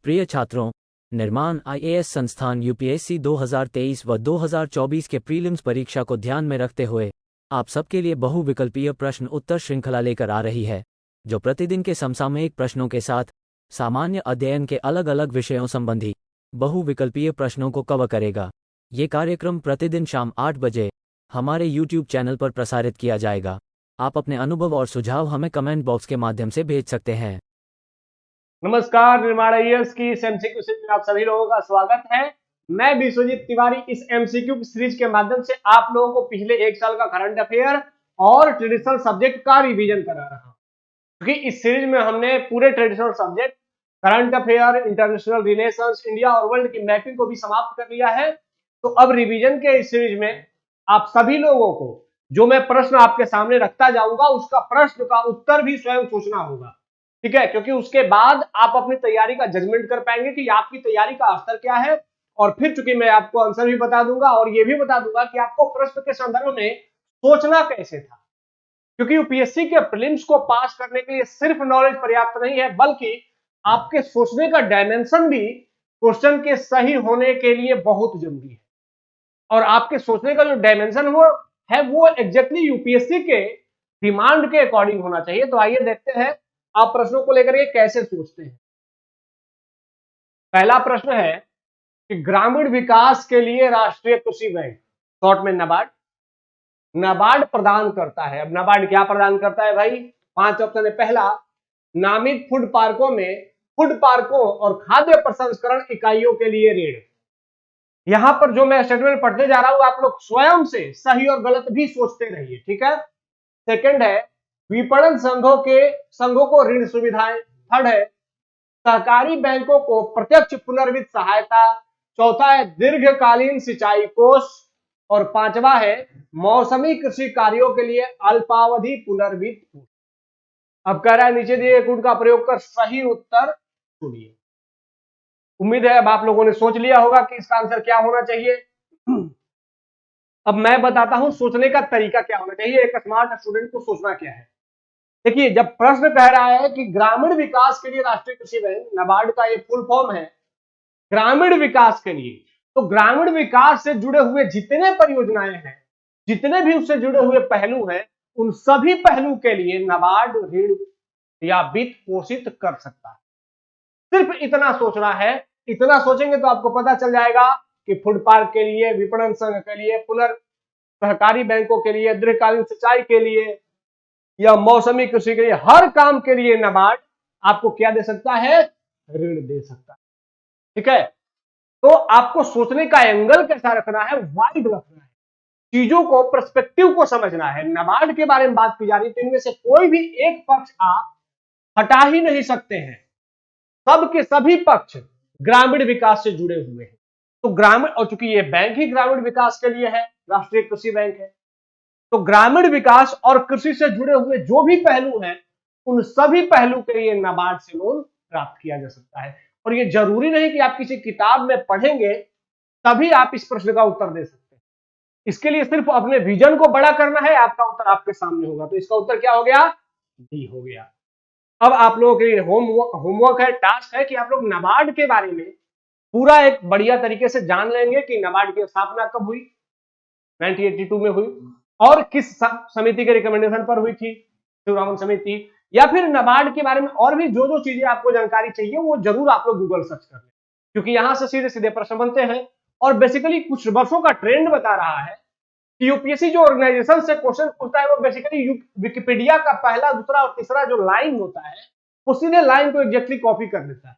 प्रिय छात्रों, निर्माण आईएएस संस्थान यूपीएससी 2023 व 2024 के प्रीलिम्स परीक्षा को ध्यान में रखते हुए आप सबके लिए बहुविकल्पीय प्रश्न उत्तर श्रृंखला लेकर आ रही है, जो प्रतिदिन के समसामयिक प्रश्नों के साथ सामान्य अध्ययन के अलग अलग विषयों संबंधी बहुविकल्पीय प्रश्नों को कवर करेगा। ये कार्यक्रम प्रतिदिन शाम 8 बजे हमारे YouTube चैनल पर प्रसारित किया जाएगा। आप अपने अनुभव और सुझाव हमें कमेंट बॉक्स के माध्यम से भेज सकते हैं। नमस्कार, निर्माण आईएएस की इस एमसीक्यू सीरीज में आप सभी लोगों का स्वागत है। मैं विश्वजीत तिवारी इस एमसीक्यू सीरीज के माध्यम से आप लोगों को पिछले एक साल का करंट अफेयर और ट्रेडिशनल सब्जेक्ट का रिवीजन करा रहा हूं, क्योंकि इस सीरीज में हमने पूरे traditional subject current affair, international relations, India और वर्ल्ड की मैपिंग को भी समाप्त कर लिया है। तो अब रिवीजन के इस सीरीज में आप सभी लोगों को जो मैं प्रश्न आपके सामने रखता जाऊंगा उसका प्रश्न का उत्तर भी स्वयं सोचना होगा, ठीक है? क्योंकि उसके बाद आप अपनी तैयारी का जजमेंट कर पाएंगे कि आपकी तैयारी का स्तर क्या है। और फिर चूंकि मैं आपको आंसर भी बता दूंगा और ये भी बता दूंगा कि आपको प्रश्न के संदर्भ में सोचना कैसे था, क्योंकि यूपीएससी के प्रीलिम्स को पास करने के लिए सिर्फ नॉलेज पर्याप्त नहीं है, बल्कि आपके सोचने का डायमेंशन भी क्वेश्चन के सही होने के लिए बहुत जरूरी है। और आपके सोचने का जो डायमेंशन वो एग्जैक्टली यूपीएससी के डिमांड के अकॉर्डिंग होना चाहिए। तो आइए देखते हैं आप प्रश्नों को लेकर के कैसे सोचते हैं। पहला प्रश्न है कि ग्रामीण विकास के लिए राष्ट्रीय कृषि बैंक, शॉर्ट में नाबार्ड प्रदान करता है। अब नाबार्ड क्या प्रदान करता है भाई? 5 ऑप्शन है। पहला, नामित फूड पार्कों और खाद्य प्रसंस्करण इकाइयों के लिए ऋण। यहां पर जो मैं स्टेटमेंट पढ़ते जा रहा हूं, आप लोग स्वयं से सही और गलत भी सोचते रहिए, ठीक है? सेकंड है, विपणन संघों को ऋण सुविधाएं। थर्ड है, सहकारी बैंकों को प्रत्यक्ष पुनर्वित्त सहायता। चौथा है, दीर्घकालीन सिंचाई कोष। और पांचवा है, मौसमी कृषि कार्यों के लिए अल्पावधि पुनर्वित्त। अब कह रहा है नीचे दिए गुण का प्रयोग कर सही उत्तर चुनिए। उम्मीद है अब आप लोगों ने सोच लिया होगा कि इसका आंसर क्या होना चाहिए। अब मैं बताता हूं सोचने का तरीका क्या होना चाहिए, एक स्मार्ट स्टूडेंट को सोचना क्या है। देखिए, जब प्रश्न कह रहा है कि ग्रामीण विकास के लिए राष्ट्रीय कृषि बैंक, नाबार्ड का ये फुल फॉर्म है ग्रामीण विकास के लिए, तो ग्रामीण विकास से जुड़े हुए जितने परियोजनाएं हैं, जितने भी उससे जुड़े हुए पहलू हैं, उन सभी पहलू के लिए नाबार्ड ऋण या वित्त पोषित कर सकता है। सिर्फ इतना सोचना है। इतना सोचेंगे तो आपको पता चल जाएगा कि फूड पार्क के लिए, विपणन संघ के लिए, सहकारी बैंकों के लिए, दीर्घकालीन सिंचाई के लिए या मौसमी कृषि के लिए, हर काम के लिए नाबार्ड आपको क्या दे सकता है? ऋण दे सकता है, ठीक है? तो आपको सोचने का एंगल कैसा रखना है? वाइड रखना है, चीजों को, पर्सपेक्टिव को समझना है। नाबार्ड के बारे में बात की जा रही है तो इनमें से कोई भी एक पक्ष आप हटा ही नहीं सकते हैं। सबके सभी पक्ष ग्रामीण विकास से जुड़े हुए हैं। तो ग्रामीण, और चूंकि ये बैंक ही ग्रामीण विकास के लिए है, राष्ट्रीय कृषि बैंक है, तो ग्रामीण विकास और कृषि से जुड़े हुए जो भी पहलू हैं, उन सभी पहलू के लिए नाबार्ड से लोन प्राप्त किया जा सकता है। और ये जरूरी नहीं कि आप किसी किताब में पढ़ेंगे तभी आप इस प्रश्न का उत्तर दे सकते हैं। इसके लिए सिर्फ अपने विजन को बड़ा करना है, आपका उत्तर आपके सामने होगा। तो इसका उत्तर क्या हो गया? डी हो गया। अब आप लोगों के लिए होमवर्क है, टास्क है कि आप लोग नाबार्ड के बारे में पूरा एक बढ़िया तरीके से जान लेंगे कि नाबार्ड की स्थापना कब हुई, 1982 में हुई, और किस समिति के रिकमेंडेशन पर हुई थी, शिवरामन समिति। या फिर नाबार्ड के बारे में और भी जो जो चीजें आपको जानकारी चाहिए वो जरूर आप लोग गूगल सर्च कर लें, क्योंकि यहां से सीधे सीधे प्रश्न बनते हैं। और बेसिकली कुछ वर्षों का ट्रेंड बता रहा है कि यूपीएससी जो ऑर्गेनाइजेशन से क्वेश्चन पूछता है वो बेसिकली विकिपीडिया का पहला, दूसरा और तीसरा जो लाइन होता है वो सीधे लाइन को एग्जैक्टली कॉपी कर लेता है।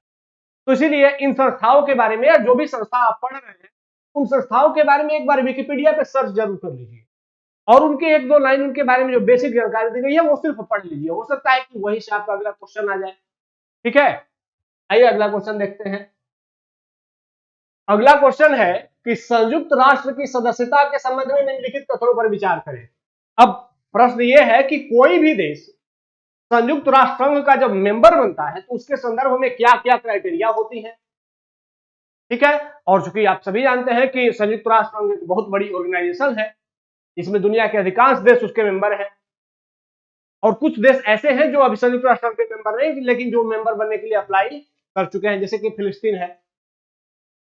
तो इसीलिए इन संस्थाओं के बारे में, या जो भी संस्था आप पढ़ रहे हैं, उन संस्थाओं के बारे में एक बार विकिपीडिया पे सर्च जरूर कर लीजिए और उनके एक दो लाइन उनके बारे में जो बेसिक जानकारी दी गई है वो सिर्फ पढ़ लीजिए। हो सकता है कि वहीं से आपका अगला क्वेश्चन आ जाए, ठीक है? आइए अगला क्वेश्चन देखते हैं। अगला क्वेश्चन है कि संयुक्त राष्ट्र की सदस्यता के संबंध में निम्नलिखित कथनों पर विचार करें। अब प्रश्न यह है कि कोई भी देश संयुक्त राष्ट्र संघ का जब मेंबर बनता है तो उसके संदर्भ में क्या क्या क्राइटेरिया होती है, ठीक है? और चूंकि आप सभी जानते हैं कि संयुक्त राष्ट्र संघ एक बहुत बड़ी ऑर्गेनाइजेशन है, इसमें दुनिया के अधिकांश देश उसके मेंबर हैं, और कुछ देश ऐसे हैं जो अभी संयुक्त राष्ट्र संघ के मेंबर नहीं, लेकिन जो मेंबर बनने के लिए अप्लाई कर चुके हैं, जैसे कि फिलिस्तीन है।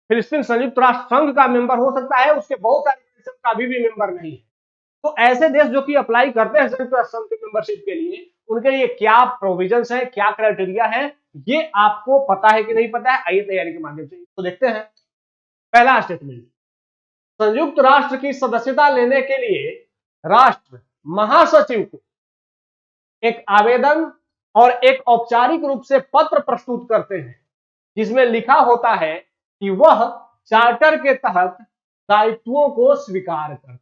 फिलिस्तीन संयुक्त राष्ट्र संघ का मेंबर हो सकता है, उसके बहुत सारे देशों का अभी भी मेंबर नहीं है। तो ऐसे देश जो कि अप्लाई करते हैं संयुक्त राष्ट्र संघ की मेंबरशिप के लिए, उनके लिए क्या प्रोविजंस है, क्या क्राइटेरिया है, ये आपको पता है कि नहीं पता है? आइए तैयारी के माध्यम से तो देखते हैं। पहला स्टेटमेंट, संयुक्त राष्ट्र की सदस्यता लेने के लिए राष्ट्र महासचिव को एक आवेदन और एक औपचारिक रूप से पत्र प्रस्तुत करते हैं, जिसमें लिखा होता है कि वह चार्टर के तहत दायित्वों को स्वीकार करते हैं।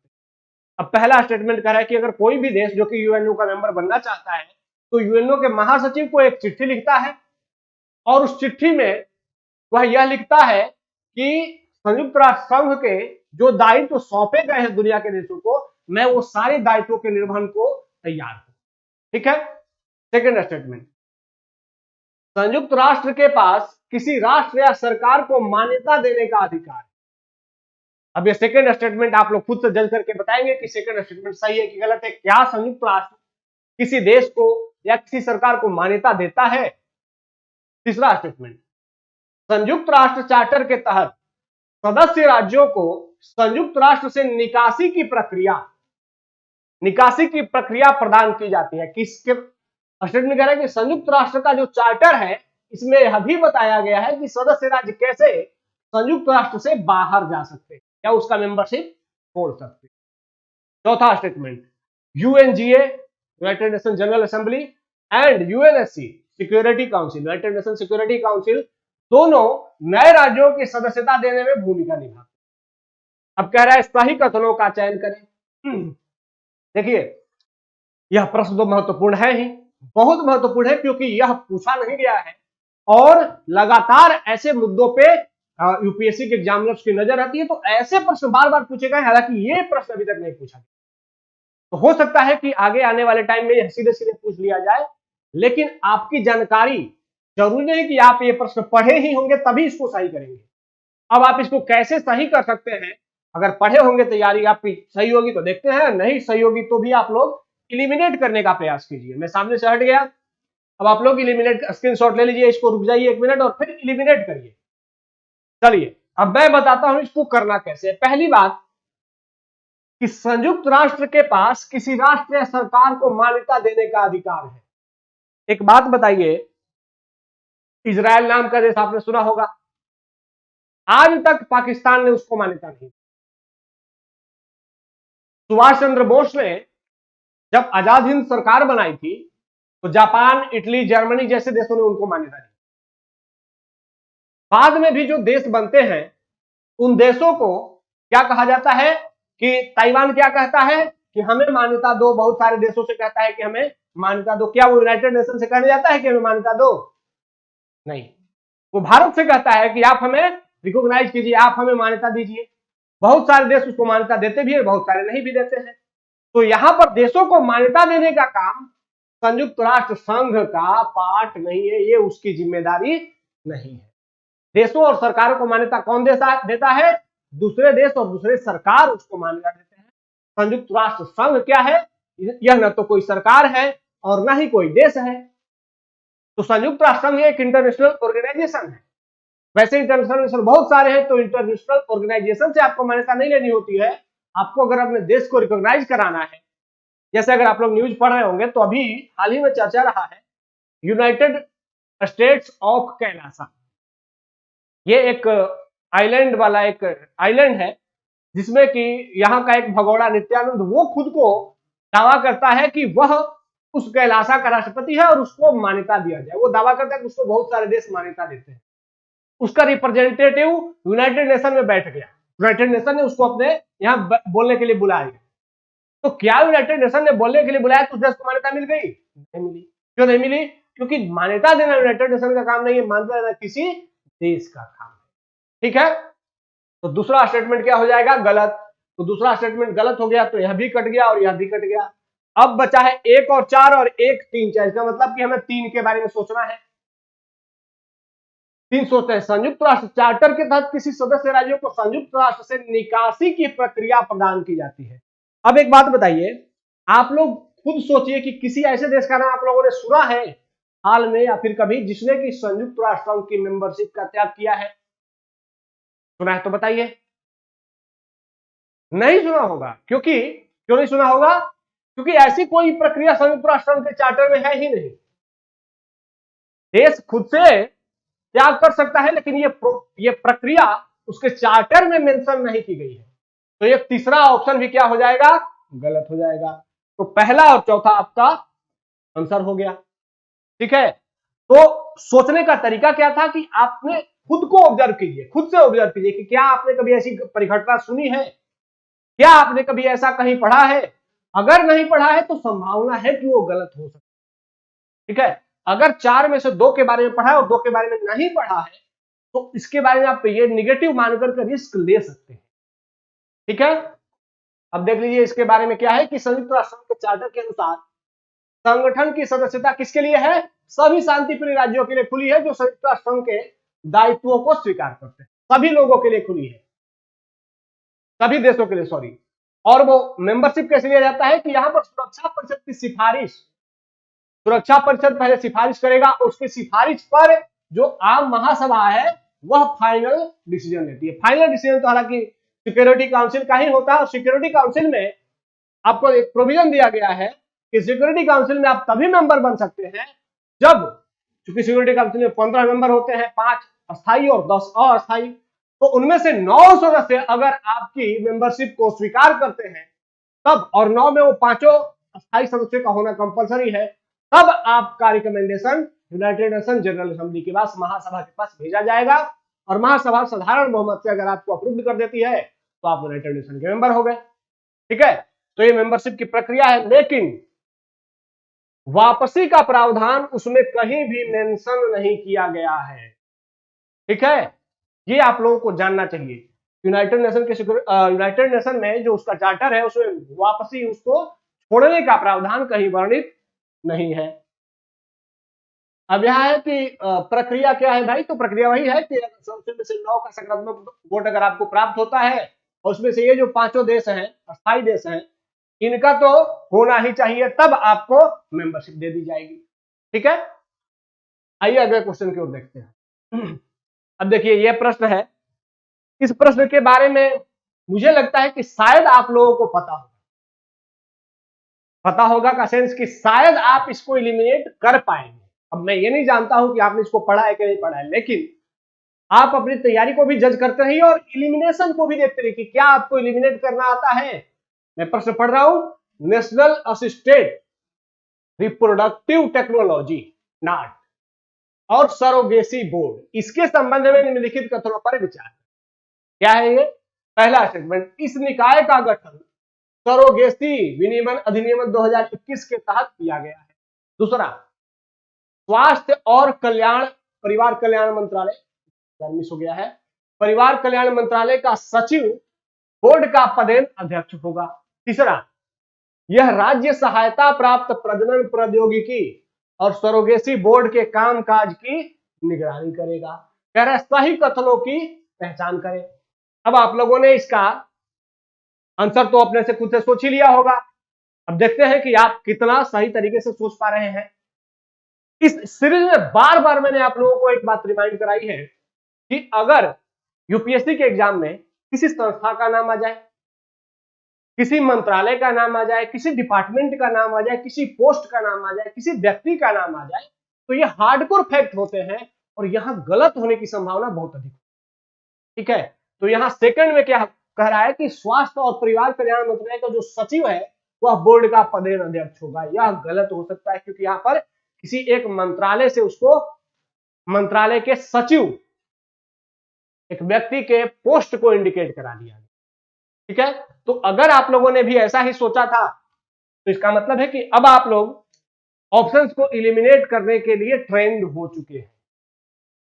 अब पहला स्टेटमेंट कह रहा है कि अगर कोई भी देश जो कि यूएनओ का मेंबर बनना चाहता है, तो यूएनओ के महासचिव को एक चिट्ठी लिखता है और उस चिट्ठी में वह यह लिखता है कि संयुक्त राष्ट्र संघ के जो दायित्व सौंपे गए हैं दुनिया के देशों को, मैं वो सारे दायित्वों के निर्वहन को तैयार हूं। ठीक है। सेकेंड स्टेटमेंट, संयुक्त राष्ट्र के पास किसी राष्ट्र या सरकार को मान्यता देने का अधिकार है। अब ये सेकेंड स्टेटमेंट आप लोग खुद से जज करके बताएंगे कि सेकेंड स्टेटमेंट सही है कि गलत है। क्या संयुक्त राष्ट्र किसी देश को या किसी सरकार को मान्यता देता है? तीसरा स्टेटमेंट, संयुक्त राष्ट्र चार्टर के तहत सदस्य राज्यों को संयुक्त राष्ट्र से निकासी की प्रक्रिया प्रदान की जाती है। किसके स्टेटमेंट कह रहा है कि संयुक्त राष्ट्र का जो चार्टर है, इसमें यह भी बताया गया है कि सदस्य राज्य कैसे संयुक्त राष्ट्र से बाहर जा सकते हैं या उसका मेंबरशिप छोड़ सकते हैं। चौथा statement, UNGA United nation general assembly and UNSC security council, United nation security council, दोनों नए राज्यों की सदस्यता देने में भूमिका निभाते। अब कह रहा है सही कथनों का चयन करें। देखिए, यह प्रश्न तो महत्वपूर्ण है ही, बहुत महत्वपूर्ण है, क्योंकि यह पूछा नहीं गया है और लगातार ऐसे मुद्दों पे यूपीएससी के एग्जामिनर्स की नजर रहती है, तो ऐसे प्रश्न बार बार पूछे गए। हालांकि ये प्रश्न अभी तक नहीं पूछा गया, तो हो सकता है कि आगे आने वाले टाइम में यह सीधे सीधे पूछ लिया जाए, लेकिन आपकी जानकारी, जरूरी नहीं कि आप ये प्रश्न पढ़े ही होंगे तभी इसको सही करेंगे। अब आप इसको कैसे सही कर सकते हैं? अगर पढ़े होंगे, तैयारी आपकी सही होगी तो देखते हैं, नहीं सही होगी तो भी आप लोग इलिमिनेट करने का प्रयास कीजिए। मैं सामने से हट गया, अब आप लोग इलिमिनेट स्क्रीनशॉट ले लीजिए, इसको रुक जाइए 1 मिनट और फिर इलिमिनेट करिए। चलिए अब मैं बताता हूं इसको करना कैसे। पहली बात कि संयुक्त राष्ट्र के पास किसी राष्ट्र या सरकार को मान्यता देने का अधिकार है। एक बात बताइए, इजराइल नाम का देश आपने सुना होगा, आज तक पाकिस्तान ने उसको मान्यता नहीं दी। सुभाष चंद्र बोस ने जब आजाद हिंद सरकार बनाई थी, तो जापान, इटली, जर्मनी जैसे देशों ने उनको मान्यता दी। बाद में भी जो देश बनते हैं, उन देशों को क्या कहा जाता है कि ताइवान क्या कहता है कि हमें मान्यता दो, बहुत सारे देशों से कहता है कि हमें मान्यता दो। क्या वो यूनाइटेड नेशन से कहने जाता है कि हमें मान्यता दो? नहीं, वो भारत से कहता है कि आप हमें रिकॉग्नाइज कीजिए, आप हमें मान्यता दीजिए। बहुत सारे देश उसको मान्यता देते भी है, बहुत सारे नहीं भी देते हैं। तो यहां पर देशों को मान्यता देने का काम संयुक्त राष्ट्र संघ का पार्ट नहीं है, ये उसकी जिम्मेदारी नहीं है। देशों और सरकारों को मान्यता कौन देता है? दूसरे देश और दूसरे सरकार उसको मान्यता देते हैं। संयुक्त राष्ट्र संघ क्या है? यह न तो कोई सरकार है और न ही कोई देश है। तो संयुक्त राष्ट्र संघ एक इंटरनेशनल ऑर्गेनाइजेशन है। वैसे इंटरनेशनल बहुत सारे हैं, तो इंटरनेशनल ऑर्गेनाइजेशन से आपको मान्यता नहीं लेनी होती है। आपको अगर अपने देश को रिकॉग्नाइज कराना है, जैसे अगर आप लोग न्यूज पढ़ रहे होंगे, तो अभी हाल ही में चर्चा रहा है यूनाइटेड स्टेट्स ऑफ कैलासा। ये एक आइलैंड वाला एक आइलैंड है, जिसमें कि यहाँ का एक भगोड़ा नित्यानंद, वो खुद को दावा करता है कि वह उस कैलासा का राष्ट्रपति है और उसको मान्यता दिया जाए। वो दावा करता है कि उसको बहुत सारे देश मान्यता देते हैं। उसका रिप्रेजेंटेटिव यूनाइटेड नेशन में बैठ गया, यूनाइटेड नेशन ने उसको अपने यहाँ बोलने के लिए बुलाया। तो क्या यूनाइटेड नेशन ने बोलने के लिए बुलाया तो देश को मान्यता मिल गई? नहीं मिली। क्यों नहीं मिली? क्योंकि मान्यता देना यूनाइटेड नेशन का काम नहीं है, मान्यता देना किसी देश का काम है। ठीक है, तो दूसरा स्टेटमेंट क्या हो जाएगा? गलत। तो दूसरा स्टेटमेंट गलत हो गया, तो यह भी कट गया और यह भी कट गया। अब बचा है 1 और 4 और 1 3 4। इसका मतलब कि हमें 3 के बारे में सोचना है। 3 सोचते हैं, संयुक्त राष्ट्र चार्टर के तहत किसी सदस्य राज्यों को संयुक्त राष्ट्र से निकासी की प्रक्रिया प्रदान की जाती है। अब एक बात बताइए, आप लोग खुद सोचिए कि किसी ऐसे देश का नाम आप लोगों ने सुना है हाल में या फिर कभी जिसने कि संयुक्त राष्ट्र संघ की मेंबरशिप का त्याग किया है? सुना है तो बताइए। नहीं सुना होगा, क्योंकि क्यों नहीं सुना होगा? क्योंकि ऐसी कोई प्रक्रिया संयुक्त राष्ट्र संघ के चार्टर में है ही नहीं। देश खुद से त्याग कर सकता है, लेकिन ये प्रक्रिया उसके चार्टर में मेंशन नहीं की गई है। तो ये तीसरा ऑप्शन भी क्या हो जाएगा? गलत हो जाएगा। तो पहला और चौथा आपका आंसर हो गया। ठीक है, तो सोचने का तरीका क्या था कि आपने खुद को ऑब्जर्व कीजिए, खुद से ऑब्जर्व कीजिए कि क्या आपने कभी ऐसी परिघटना सुनी है, क्या आपने कभी ऐसा कहीं पढ़ा है? अगर नहीं पढ़ा है तो संभावना है कि वो गलत हो सकता है। ठीक है, अगर 4 में से 2 के बारे में पढ़ा है और 2 के बारे में नहीं पढ़ा है तो इसके बारे में आप ये निगेटिव मानकर के रिस्क ले सकते हैं। ठीक है, अब देख लीजिए इसके बारे में क्या है कि संयुक्त राष्ट्र संघ के चार्टर के अनुसार संगठन की सदस्यता किसके लिए है? सभी शांतिप्रिय राज्यों के लिए खुली है जो संयुक्त राष्ट्र संघ के दायित्वों को स्वीकार करते हैं। सभी लोगों के लिए खुली है, सभी देशों के लिए, सॉरी। और वो मेंबरशिप कैसे लिया जाता है कि यहां पर सुरक्षा परिषद की सिफारिश, सुरक्षा परिषद पहले सिफारिश करेगा, उसकी सिफारिश पर जो आम महासभा है वह फाइनल डिसीजन लेती है। फाइनल डिसीजन तो हालांकि सिक्योरिटी काउंसिल का ही होता है, और सिक्योरिटी काउंसिल में आपको एक प्रोविजन दिया गया है कि सिक्योरिटी काउंसिल में आप तभी मेंबर बन सकते हैं जब, चूंकि सिक्योरिटी काउंसिल में 15 मेंबर होते हैं, 5 अस्थायी और 10 अस्थायी, तो उनमें से 9 सदस्य अगर आपकी मेंबरशिप को स्वीकार करते हैं तब, और 9 में वो 5 अस्थायी सदस्यों का होना कंपलसरी है, तब आपका recommendation United nation general assembly के पास, महासभा के पास भेजा जाएगा, और महासभा साधारण बहुमत से अगर आपको अप्रूव कर देती है तो आप यूनाइटेड नेशन के मेंबर हो गए। ठीक है, तो ये मेंबरशिप की प्रक्रिया है, लेकिन वापसी का प्रावधान उसमें कहीं भी मेंशन नहीं किया गया है। ठीक है, ये आप लोगों को जानना चाहिए। यूनाइटेड नेशन में जो उसका चार्टर है उसमें वापसी, उसको छोड़ने का प्रावधान कहीं वर्णित नहीं है। अब यह है कि प्रक्रिया क्या है भाई? तो प्रक्रिया वही है कि में से 9 का सकारात्मक वोट अगर आपको प्राप्त होता है, और उसमें से ये जो 5 देश हैं, अस्थायी देश हैं, इनका तो होना ही चाहिए, तब आपको मेंबरशिप दे दी जाएगी। ठीक है, आइए अगले क्वेश्चन की ओर देखते हैं। अब देखिए ये प्रश्न है, इस प्रश्न के बारे में मुझे लगता है कि शायद आप लोगों को पता होगा का सेंस कि शायद आप इसको इलिमिनेट कर पाएंगे। अब मैं ये नहीं जानता हूं कि आपने इसको पढ़ा है कि नहीं पढ़ा है, लेकिन आप अपनी तैयारी को भी जज करते रहिए और इलिमिनेशन को भी देखते रहिए कि क्या आपको इलिमिनेट करना आता है। मैं प्रश्न पढ़ रहा हूं, नेशनल असिस्टेड रिप्रोडक्टिव टेक्नोलॉजी नाट और सरोगेसी बोर्ड, इसके संबंध में निम्नलिखित कथनों पर विचार। क्या है ये? पहला स्टेटमेंट, इस निकाय का गठन सरोगेसी विनियमन अधिनियम 2021 के तहत किया गया है। दूसरा, स्वास्थ्य और कल्याण परिवार कल्याण मंत्रालय, मिस हो गया है, परिवार कल्याण मंत्रालय का सचिव बोर्ड का पदेन अध्यक्ष होगा। तीसरा, यह राज्य सहायता प्राप्त प्रजनन प्रौद्योगिकी और सरोगेसी बोर्ड के कामकाज की निगरानी करेगा। कह रहा है सही कथनों की पहचान करें। अब आप लोगों ने इसका आंसर तो अपने से खुद से सोच ही लिया होगा। अब देखते हैं कि आप कितना सही तरीके से सोच पा रहे हैं। इस सीरीज में बार बार मैंने आप लोगों को एक बात रिमाइंड कराई है कि अगर यूपीएससी के एग्जाम में किसी संस्था का नाम आ जाए, किसी मंत्रालय का नाम आ जाए, किसी डिपार्टमेंट का नाम आ जाए, किसी पोस्ट का नाम आ जाए, किसी व्यक्ति का नाम आ जाए, तो ये हार्डकोर फैक्ट होते हैं और यहां गलत होने की संभावना बहुत अधिक है। ठीक है, तो यहां सेकंड में क्या कह रहा है कि स्वास्थ्य और परिवार कल्याण मंत्रालय का जो सचिव है वह बोर्ड का पदेन अध्यक्ष होगा। यह गलत हो सकता है क्योंकि यहां पर किसी एक मंत्रालय से उसको मंत्रालय के सचिव, एक व्यक्ति के पोस्ट को इंडिकेट करा दिया। ठीक है, तो अगर आप लोगों ने भी ऐसा ही सोचा था तो इसका मतलब है कि अब आप लोग ऑप्शंस को इलिमिनेट करने के लिए ट्रेंड हो चुके हैं।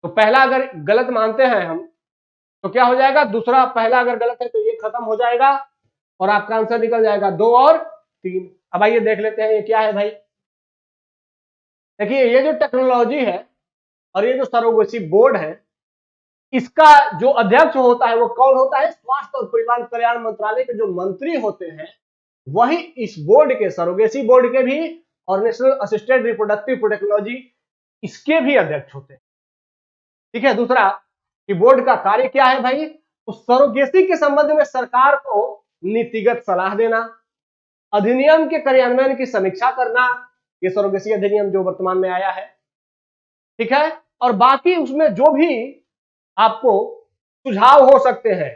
तो पहला अगर गलत मानते हैं हम तो क्या हो जाएगा, दूसरा पहला अगर गलत है तो ये खत्म हो जाएगा और आपका आंसर निकल जाएगा 2 और 3। अब आइए देख लेते हैं ये क्या है भाई। देखिए ये जो टेक्नोलॉजी है और ये जो सरोगेसी बोर्ड है, इसका जो अध्यक्ष होता है वो कौन होता है? स्वास्थ्य और परिवार कल्याण मंत्रालय के जो मंत्री होते हैं वही इस बोर्ड के, सरोगेसी बोर्ड के भी और नेशनल असिस्टेड रिप्रोडक्टिव टेक्नोलॉजी इसके भी अध्यक्ष होते हैं। ठीक है। दूसरा कि बोर्ड का कार्य क्या है भाई, तो सरोगेसी के संबंध में सरकार को नीतिगत सलाह देना, अधिनियम के कार्यान्वयन की समीक्षा करना, ये सरोगेसी अधिनियम जो वर्तमान में आया है। ठीक है। और बाकी उसमें जो भी आपको सुझाव हो सकते हैं,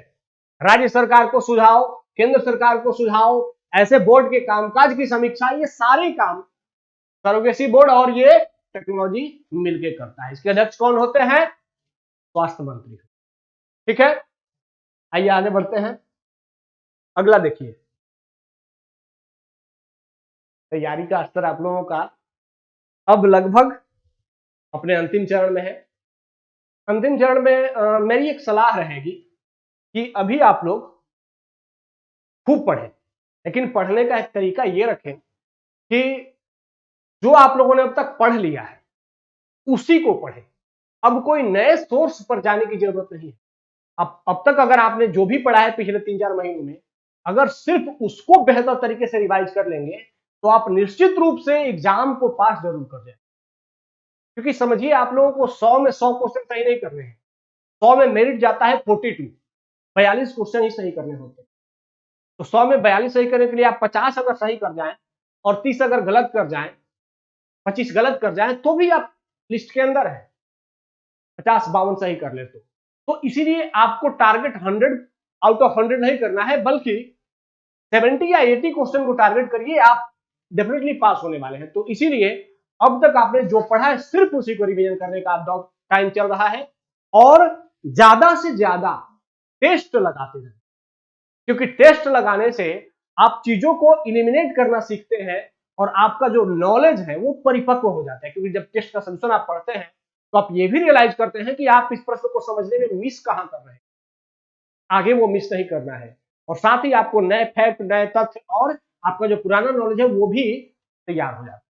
राज्य सरकार को सुझाव, केंद्र सरकार को सुझाव, ऐसे बोर्ड के कामकाज की समीक्षा, ये सारे काम सरोगेसी बोर्ड और ये टेक्नोलॉजी मिलकर करता है। इसके अध्यक्ष कौन होते हैं, स्वास्थ्य मंत्री। ठीक है। आइए आगे बढ़ते हैं। अगला देखिए, तैयारी का स्तर आप लोगों का अब लगभग अपने अंतिम चरण में है। अंतिम चरण में मेरी एक सलाह रहेगी कि अभी आप लोग खूब पढ़ें, लेकिन पढ़ने का एक तरीका ये रखें कि जो आप लोगों ने अब तक पढ़ लिया है उसी को पढ़ें। अब कोई नए सोर्स पर जाने की जरूरत नहीं है। अब तक अगर आपने जो भी पढ़ा है पिछले 3-4 महीनों में, अगर सिर्फ उसको बेहतर तरीके से रिवाइज कर लेंगे तो आप निश्चित रूप से एग्जाम को पास जरूर कर जाएंगे। क्योंकि समझिए, आप लोगों को 100 में 100 क्वेश्चन सही नहीं करने हैं। 100 में मेरिट जाता है 42, 42 क्वेश्चन ही सही करने होते हैं। तो 100 में 42 सही करने के लिए आप 50 अगर सही कर जाएं और 30 अगर गलत कर जाएं, 25 गलत कर जाएं, तो भी आप लिस्ट के अंदर है। 50-52 सही कर ले तो इसीलिए आपको टारगेट 100 आउट ऑफ 100 नहीं करना है, बल्कि 70 या 80 क्वेश्चन को टारगेट करिए, आप डेफिनेटली पास होने वाले हैं। तो इसीलिए अब तक आपने जो पढ़ा है सिर्फ उसी को रिवीजन करने का टाइम चल रहा है और ज्यादा से ज्यादा टेस्ट लगाते रहें, क्योंकि टेस्ट लगाने से आप चीजों को इलिमिनेट करना सीखते हैं और आपका जो नॉलेज है वो परिपक्व हो जाता है। क्योंकि जब टेस्ट का सोल्यूशन आप पढ़ते हैं तो आप ये भी रियलाइज करते हैं कि आप इस प्रश्न को समझने में मिस कहां कर रहे हैं, आगे वो मिस नहीं करना है। और साथ ही आपको नए फैक्ट, नए तथ्य और आपका जो पुराना नॉलेज है वो भी तैयार हो जाता है।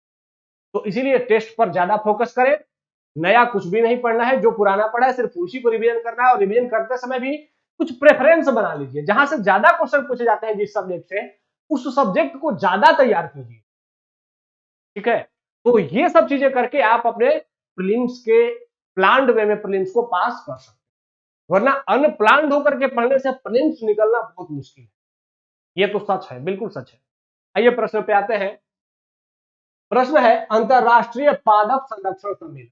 तो इसीलिए टेस्ट पर ज्यादा फोकस करें, नया कुछ भी नहीं पढ़ना है, जो पुराना पढ़ा है सिर्फ उसी को रिवीजन करना है। और रिवीजन करते समय भी कुछ प्रेफरेंस बना लीजिए, जहां से ज्यादा क्वेश्चन पूछे जाते हैं जिस सब्जेक्ट से, उस सब्जेक्ट को ज्यादा तैयार कीजिए। ठीक है। तो ये सब चीजें करके आप अपने प्रीलिम्स के प्लान्ड वे में प्रीलिम्स को पास कर सकते हैं, वरना अनप्लान्ड होकर के पढ़ने से प्रीलिम्स निकलना बहुत मुश्किल है। ये तो सच है, बिल्कुल सच है। आइए प्रश्न पे आते हैं। प्रश्न है, अंतरराष्ट्रीय पादप संरक्षण सम्मेलन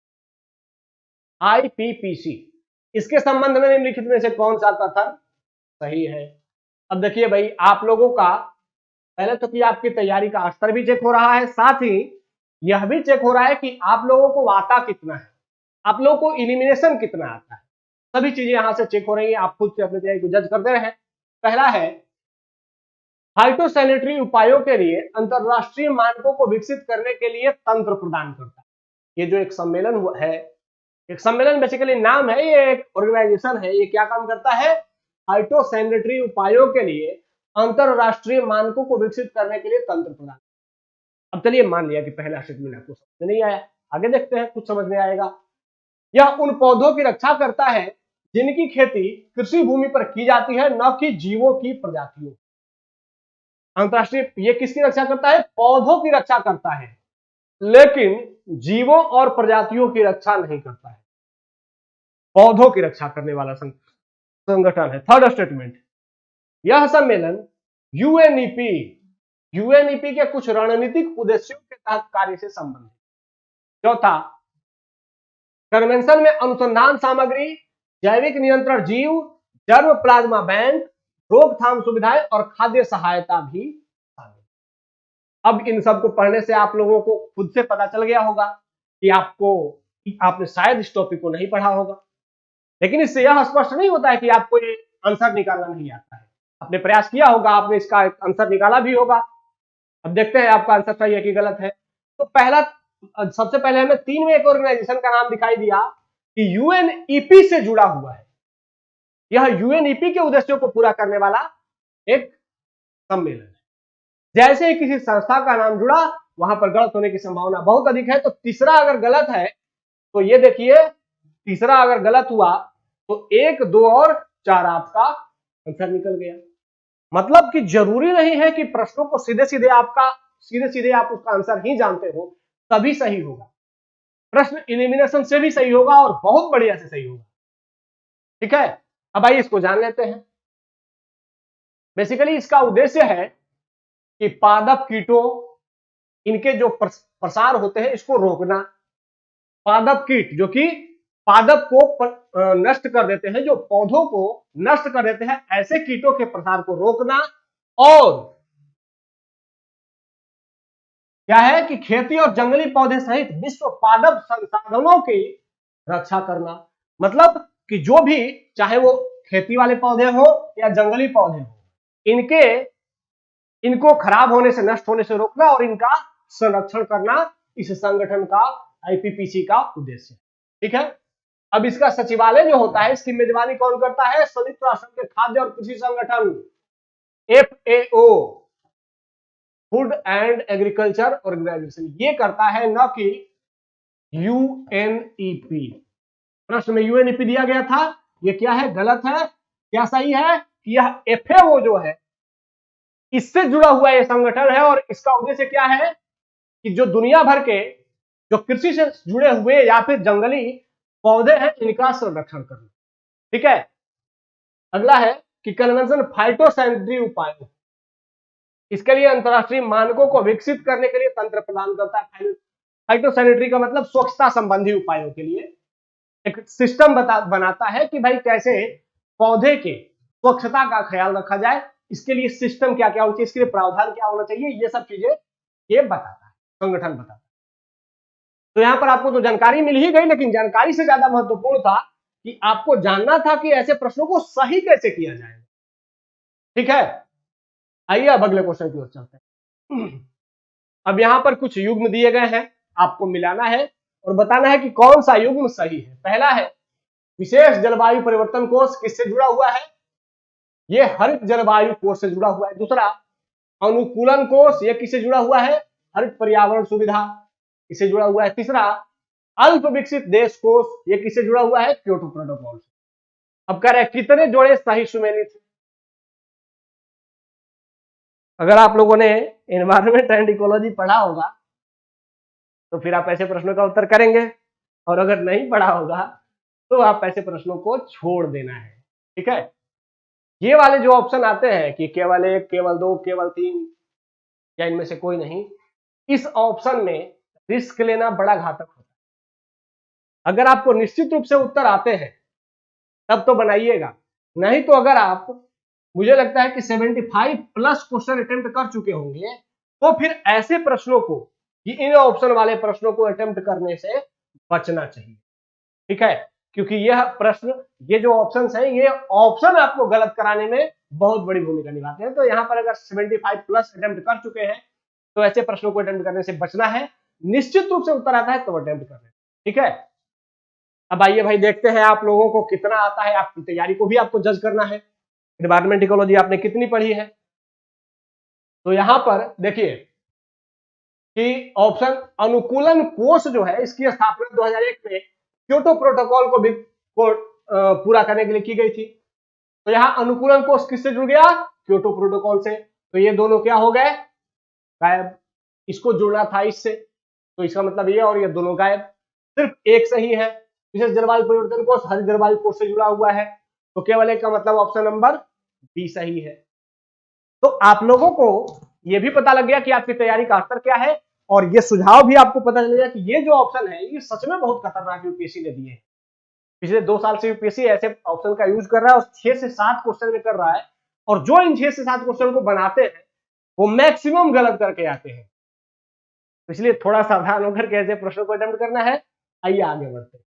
IPPC, इसके संबंध में निम्नलिखित में से कौन सा कथन सही है। अब देखिए भाई, आप लोगों का पहले तो कि आपकी तैयारी का स्तर भी चेक हो रहा है, साथ ही यह भी चेक हो रहा है कि आप लोगों को आता कितना है, आप लोगों को इलिमिनेशन कितना आता है। सभी चीजें यहां से चेक हो रही है, आप खुद से अपनी तैयारी को जज करते रहे। पहला है, फाइटोसैनिटरी उपायों के लिए अंतरराष्ट्रीय मानकों को विकसित करने के लिए तंत्र प्रदान करता है। ये जो एक सम्मेलन है, एक सम्मेलन बेसिकली नाम है, ये एक ऑर्गेनाइजेशन है, ये क्या काम करता है, फाइटोसैनिटरी उपायों के लिए अंतरराष्ट्रीय मानकों को विकसित करने के लिए तंत्र प्रदान। अब चलिए मान लिया कि पहला स्टेटमेंट आपको समझ में नहीं आया, आगे देखते हैं कुछ समझ में आएगा। यह उन पौधों की रक्षा करता है जिनकी खेती कृषि भूमि पर की जाती है, न कि जीवों की प्रजातियों। अंतरराष्ट्रीय ये किसकी रक्षा करता है, पौधों की रक्षा करता है, लेकिन जीवों और प्रजातियों की रक्षा नहीं करता है। पौधों की रक्षा करने वाला संगठन है। थर्ड स्टेटमेंट, यह सम्मेलन यूएनईपी के कुछ रणनीतिक उद्देश्यों के तहत कार्य से संबंधित। चौथा, कन्वेंशन में अनुसंधान सामग्री, जैविक नियंत्रण जीव, जर्म प्लाज्मा बैंक, रोकथाम सुविधाएं और खाद्य सहायता भी शामिल। अब इन सब को पढ़ने से आप लोगों को खुद से पता चल गया होगा कि आपने शायद इस टॉपिक को नहीं पढ़ा होगा, लेकिन इससे यह स्पष्ट नहीं होता है कि आपको ये आंसर निकालना नहीं आता है। आपने प्रयास किया होगा, आपने इसका आंसर निकाला भी होगा। अब देखते हैं आपका आंसर सही है कि गलत है। तो सबसे पहले हमें 3 में एक ऑर्गेनाइजेशन का नाम दिखाई दिया कि यूएनईपी से जुड़ा हुआ है। यह यूएनईपी के उद्देश्यों को पूरा करने वाला एक सम्मेलन है। जैसे ही किसी संस्था का नाम जुड़ा, वहां पर गलत होने की संभावना बहुत अधिक है। तो तीसरा अगर गलत है तो ये देखिए, तीसरा अगर गलत हुआ तो 1, 2 और 4 आपका आंसर निकल गया। मतलब कि जरूरी नहीं है कि प्रश्नों को सीधे सीधे आप उसका आंसर ही जानते हो तभी सही होगा। प्रश्न एलिमिनेशन से भी सही होगा और बहुत बढ़िया से सही होगा। ठीक है, अब आइए इसको जान लेते हैं। बेसिकली इसका उद्देश्य है कि पादप कीटों इनके जो प्रसार होते हैं इसको रोकना। पादप कीट जो कि पादप को नष्ट कर देते हैं, जो पौधों को नष्ट कर देते हैं, ऐसे कीटों के प्रसार को रोकना। और क्या है कि खेती और जंगली पौधे सहित विश्व पादप संसाधनों की रक्षा करना। मतलब कि जो भी, चाहे वो खेती वाले पौधे हो या जंगली पौधे हो, इनको खराब होने से, नष्ट होने से रोकना और इनका संरक्षण करना इस संगठन का, आईपीपीसी का उद्देश्य। ठीक है, अब इसका सचिवालय जो होता है, इसकी मेजबानी कौन करता है? संयुक्त राष्ट्र के खाद्य और कृषि संगठन FAO, food and agriculture organization, ये करता है, न कि UNEP। प्रश्न में UNEP दिया गया था, ये क्या है? गलत है। क्या सही है? कि यह FAO जो है इससे जुड़ा हुआ ये संगठन है और इसका उद्देश्य क्या है कि जो दुनिया भर के जो कृषि से जुड़े हुए या फिर जंगली पौधे हैं इनका संरक्षण करना। ठीक है, अगला है कि कन्वेंशन फाइटोसैनिटरी उपायों, इसके लिए अंतरराष्ट्रीय मानकों को विकसित करने के लिए तंत्र प्रदान करता है। फाइटोसैनिटरी का मतलब स्वच्छता संबंधी उपायों के लिए एक सिस्टम बनाता है कि भाई कैसे पौधे के स्वच्छता का ख्याल रखा जाए, इसके लिए सिस्टम क्या क्या होना चाहिए, इसके लिए प्रावधान क्या होना चाहिए, ये सब चीजें ये बताता है, संगठन बताता है। तो यहां पर आपको तो जानकारी मिल ही गई, लेकिन जानकारी से ज्यादा महत्वपूर्ण था कि आपको जानना था कि ऐसे प्रश्नों को सही कैसे किया जाए। ठीक है, आइए अब अगले क्वेश्चन की ओर चलते हैं। अब यहां पर कुछ युग्म दिए गए हैं, आपको मिलाना है और बताना है कि कौन सा युग्म सही है। पहला है विशेष जलवायु परिवर्तन कोष, किससे जुड़ा हुआ है? ये हरित जलवायु कोष से जुड़ा हुआ है। दूसरा अनुकूलन कोष, ये किससे जुड़ा हुआ है? हरित पर्यावरण सुविधा, इससे जुड़ा हुआ है। तीसरा अल्प विकसित देश कोष, ये किससे जुड़ा हुआ है? क्योटो प्रोटोकॉल से। अब कह रहे हैं कितने जोड़े सही सुमेलित थे? अगर आप लोगों ने एनवायरमेंट एंड इकोलॉजी पढ़ा होगा तो फिर आप ऐसे प्रश्नों का उत्तर करेंगे, और अगर नहीं पढ़ा होगा तो आप ऐसे प्रश्नों को छोड़ देना है। ठीक है, ये वाले जो ऑप्शन आते हैं कि केवल 1, केवल 2, केवल 3 या इनमें से कोई नहीं, इस ऑप्शन में रिस्क लेना बड़ा घातक होता है। अगर आपको निश्चित रूप से उत्तर आते हैं तब तो बनाइएगा, नहीं तो अगर आप, मुझे लगता है कि 75 प्लस क्वेश्चन अटेम्प्ट कर चुके होंगे, तो फिर ऐसे प्रश्नों को, इन ऑप्शन वाले प्रश्नों को अटेम्प्ट करने से बचना चाहिए। ठीक है, क्योंकि यह प्रश्न, ये जो ऑप्शंस हैं, ये ऑप्शन आपको गलत कराने में बहुत बड़ी भूमिका निभाते हैं। तो यहां पर अगर 75 प्लस अटेम्प्ट कर चुके हैं तो ऐसे प्रश्नों को अटेम्प्ट करने से बचना है। निश्चित रूप से उत्तर आता है तो अटेम्प्ट करना है। ठीक है, अब आइए भाई देखते हैं आप लोगों को कितना आता है, आपकी तैयारी को भी आपको जज करना है। एनवायरमेंट इकोलॉजी आपने कितनी पढ़ी है? तो यहां पर देखिए कि ऑप्शन अनुकूलन कोष जो है, इसकी स्थापना 2001 में क्योटो प्रोटोकॉल को भी पूरा करने के लिए की गई थी। तो यहां अनुकूलन कोष किससे जुड़ गया? क्योटो प्रोटोकॉल से। तो ये दोनों क्या हो गए? गायब। इसको जुड़ना था इससे, तो इसका मतलब ये और ये दोनों गायब। सिर्फ एक सही है, विशेष जलवायु परिवर्तन कोष हरित जलवायु कोष से जुड़ा हुआ है, तो केवल एक का मतलब ऑप्शन नंबर बी सही है। तो आप लोगों को यह भी पता लग गया कि आपकी तैयारी का स्तर क्या है, और ये सुझाव भी आपको पता चल गया कि ये जो ऑप्शन है ये सच में बहुत खतरनाक यूपीएससी ने दिए हैं। पिछले 2 साल से यूपीएससी ऐसे ऑप्शन का यूज कर रहा है और 6 से 7 क्वेश्चन में कर रहा है, और जो इन 6 से 7 क्वेश्चन को बनाते हैं वो मैक्सिमम गलत करके आते हैं। इसलिए थोड़ा सावधान होकर के ऐसे प्रश्नों को अटेम्प्ट करना है। आइए आगे बढ़ते हैं।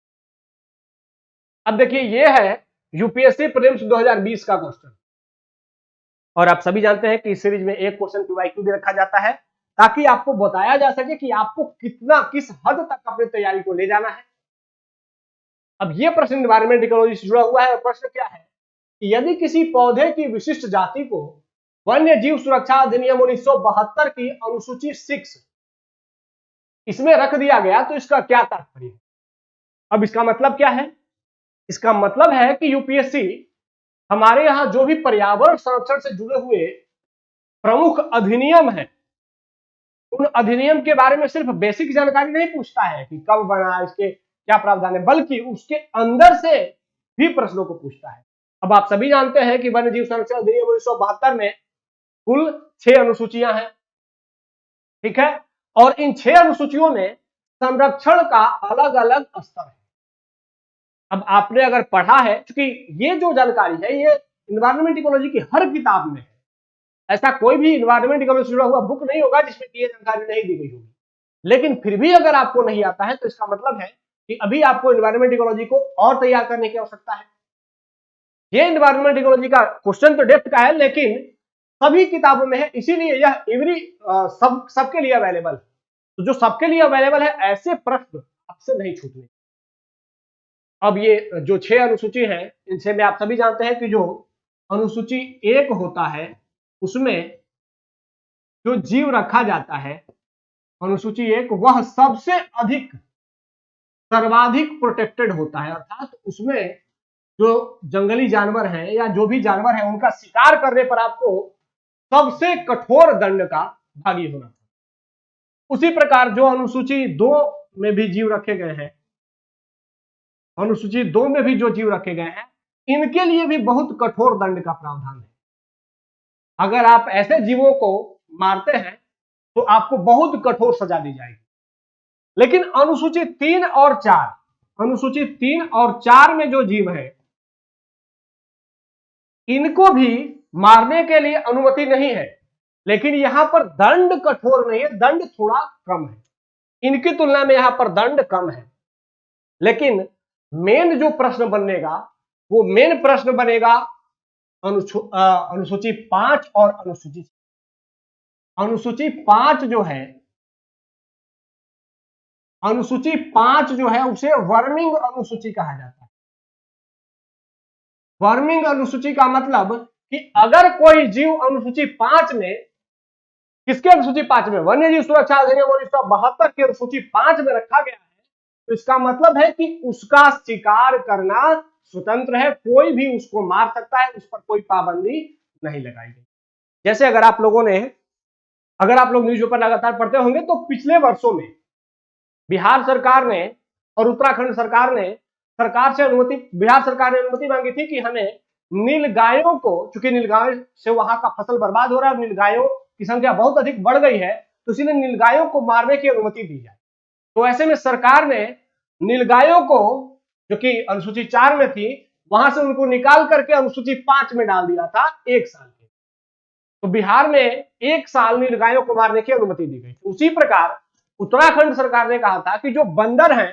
अब देखिए ये है यूपीएससी प्रीलिम्स 2020 का क्वेश्चन, और आप सभी जानते हैं कि इस सीरीज में एक क्वेश्चन पीवाईक्यू भी रखा जाता है ताकि आपको बताया जा सके कि आपको कितना, किस हद तक अपनी तैयारी को ले जाना है। अब ये प्रश्न एनवायरमेंट इकोलॉजी से जुड़ा हुआ है। प्रश्न क्या है कि यदि किसी पौधे की विशिष्ट जाति को वन्य जीव सुरक्षा अधिनियम 1972 की अनुसूची 6 इसमें रख दिया गया तो इसका क्या तात्पर्य है? अब इसका मतलब क्या है? इसका मतलब है कि यूपीएससी हमारे यहां जो भी पर्यावरण संरक्षण से जुड़े हुए प्रमुख अधिनियम है उन अधिनियम के बारे में सिर्फ बेसिक जानकारी नहीं पूछता है कि कब बना, इसके क्या प्रावधान है, बल्कि उसके अंदर से भी प्रश्नों को पूछता है। अब आप सभी जानते हैं कि वन्य जीव संरक्षण अधिनियम 1972 में कुल 6 अनुसूचियां हैं, ठीक है, और इन 6 अनुसूचियों में संरक्षण का अलग अलग स्तर है। अब आपने अगर पढ़ा है, क्योंकि ये जो जानकारी है ये इन्वायरमेंट इकोलॉजी की हर किताब में है, ऐसा कोई भी इन्वायरमेंट इकोलॉजी से जुड़ा हुआ बुक नहीं होगा जिसमें ये जानकारी नहीं दी गई होगी। लेकिन फिर भी अगर आपको नहीं आता है तो इसका मतलब है कि अभी आपको इन्वायरमेंट इकोलॉजी को और तैयार करने की आवश्यकता है। ये इन्वायरमेंट इकोलॉजी का क्वेश्चन तो डेप्थ का है, लेकिन सभी किताबों में है, इसीलिए यह एवरी सबके लिए अवेलेबल। तो जो सबके लिए अवेलेबल है, ऐसे प्रश्न आपसे नहीं छूटने। अब ये जो 6 अनुसूची है, इनसे में आप सभी जानते हैं कि जो अनुसूची 1 होता है उसमें जो जीव रखा जाता है, अनुसूची 1 वह सबसे अधिक सर्वाधिक प्रोटेक्टेड होता है, अर्थात उसमें जो जंगली जानवर हैं या जो भी जानवर हैं उनका शिकार करने पर आपको सबसे कठोर दंड का भागी होना था। उसी प्रकार जो अनुसूची 2 में भी जीव रखे गए हैं, अनुसूची 2 में भी जो जीव रखे गए हैं, इनके लिए भी बहुत कठोर दंड का प्रावधान है। अगर आप ऐसे जीवों को मारते हैं तो आपको बहुत कठोर सजा दी जाएगी। लेकिन अनुसूची 3 और 4, अनुसूची 3 और 4 में जो जीव है इनको भी मारने के लिए अनुमति नहीं है, लेकिन यहां पर दंड कठोर नहीं है, दंड थोड़ा कम है, इनकी तुलना में यहां पर दंड कम है। लेकिन मेन जो प्रश्न बनेगा वो मेन प्रश्न बनेगा अनुसूची 5 और अनुसूची 6। अनुसूची 5 जो है, अनुसूची 5 जो है उसे वर्मिंग अनुसूची कहा जाता है। वर्मिंग अनुसूची का मतलब कि अगर कोई जीव अनुसूची 5 में, किसके अनुसूची 5 में, वन्य जीव सुरक्षा अधिनियम 1972 की अनुसूची 5 में रखा गया है, तो इसका मतलब है कि उसका शिकार करना स्वतंत्र है, कोई भी उसको मार सकता है, उस पर कोई पाबंदी नहीं लगाई गई। जैसे अगर आप लोग न्यूज़पेपर लगातार पढ़ते होंगे तो पिछले वर्षों में बिहार सरकार ने और उत्तराखंड सरकार ने बिहार सरकार ने अनुमति मांगी थी कि हमें नीलगायों को, चूंकि नीलगायों से वहां का फसल बर्बाद हो रहा है, नीलगायों की संख्या बहुत अधिक बढ़ गई है, तो इसलिए नीलगायों को मारने की अनुमति दी जाए। तो ऐसे में सरकार ने नीलगायों को, जो कि अनुसूची 4 में थी, वहां से उनको निकाल करके अनुसूची 5 में डाल दिया था 1 साल के। तो बिहार में 1 साल नीलगायों को मारने की अनुमति दी गई। उसी प्रकार उत्तराखंड सरकार ने कहा था कि जो बंदर हैं